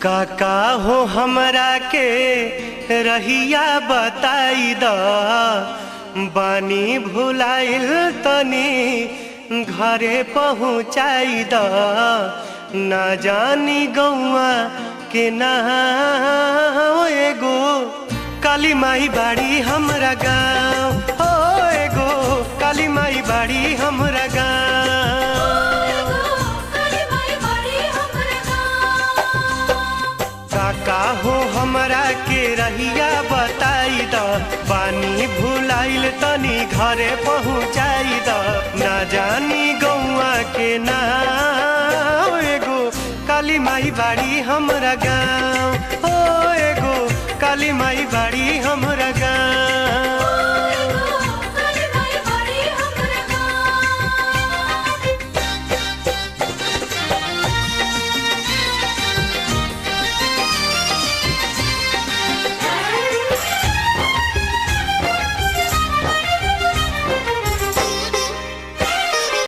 काका हो हमरा के रहिया बताई द बानी भुलाइल तनी घरे पहुँचाई द ना जानी गौआ के ना एगो काली माई बाड़ी हमरा गाँव हो एगो काली माई बाड़ी हमरा गाँव। काका हो हमरा के रहिया बताई द पानी भुलाइल तनी घरे पहुँचाई द ना जानी गौआ के ना एगो काली माई बाड़ी हमरा गाँव हो एगो काली माई बाड़ी हमरा